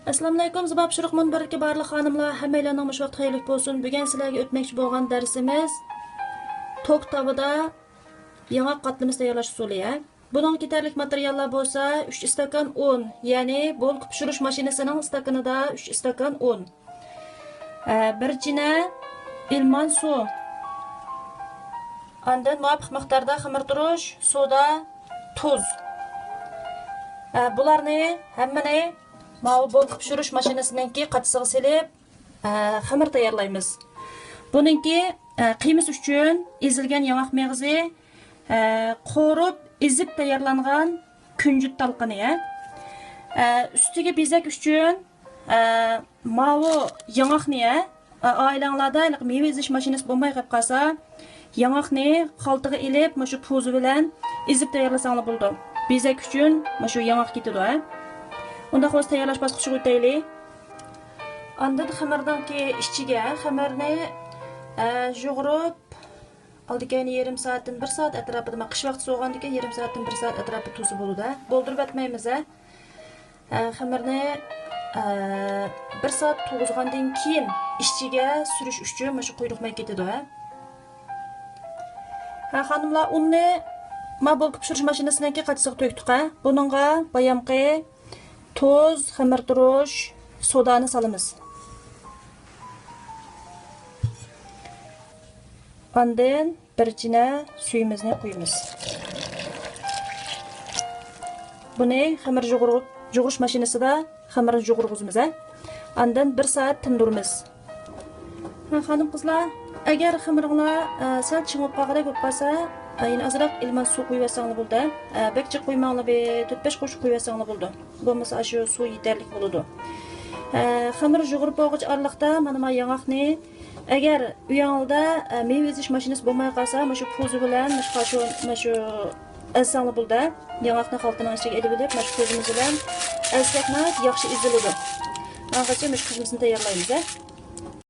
Assalomu alaykum, Zibab Shuruq munbariga barliq xonimlar, hammalarning mush vaqt xayrlik bo'lsin. Bugun sizlarga o'tmoqchi bo'lgan darsimiz tok tavada yong'oq qatlimiz tayyorlash usuli. Buning yetarli materiallar bo'lsa 3 stakan un, ya'ni bo'lib pishirish mashinasining stakanida 3 stakan un. Bir china ilman suv. Ondan muvofiq miqdorda xamirturush, soda, tuz. Bularni hammani Mavi bo'lib pishirish mashinasininki qatisiga silib, xamir tayyorlaymiz. Buningki qiymiz uchun ezilgan yong'oq meg'izi, qo'rib, ezib tayyorlangan kunjut talqini. Ustiga bezak uchun mavi yong'oqni, oilanglarda meva ezish mashinasi bo'lmay qolib qolsa, yong'oqni xaltaga ilib, shu po'zi bilan ezib tayyorlasanglar bo'ldi. Bezak uchun shu yong'oq ketadi. Unda xo'sh tayyorlash bosqichiga o'taylik. Ondan xamirdanki ichiga xamirni yug'urib oldigan yarim soatdan 1 soat atrofida, qish vaqti so'g'andan keyin yarim soatdan 1 soat atrofida tuzib bo'ladi. Bo'ldirib atmaymiz. Xamirni 1 soat to'g'izgandan keyin ichiga surish uchun shu quyruq may ketadi. Xonimlar, unni bo'lib pishirish mashinasidan qatisiga to'kdik. Buningga bayamqi tuz, xamirturush, sodani salamiz. Ondan bir china suyimizni qo'yamiz. Buni xamir yug'urish mashinasida xamirni yug'urg'izamiz. Ondan 1 soat tindiramiz. Xonim qizlar, agar xamiringlar sal chimib qolgandek bo'lib qolsa, yine azroq ilman suv qo'yib olsanglar bo'ldi. Bekcha qo'ymanglar, 4-5 qo'shib qo'yib olsanglar bo'ldi. Bo'lmasa shu suv yetarli bo'ladi. Xamir yug'urib bo'lg'ich oraliqda mana yong'oqni agar uyingizda meva ezish mashinasi bo'lmay qolsa, shu po'zi bilan shu azsanglar bo'ldi. Yong'oqni xaltaning ichiga ilib olib, shu po'zimiz bilan azsakni yaxshi eziladi. Hozircha qizimizni tayyorlaymiz.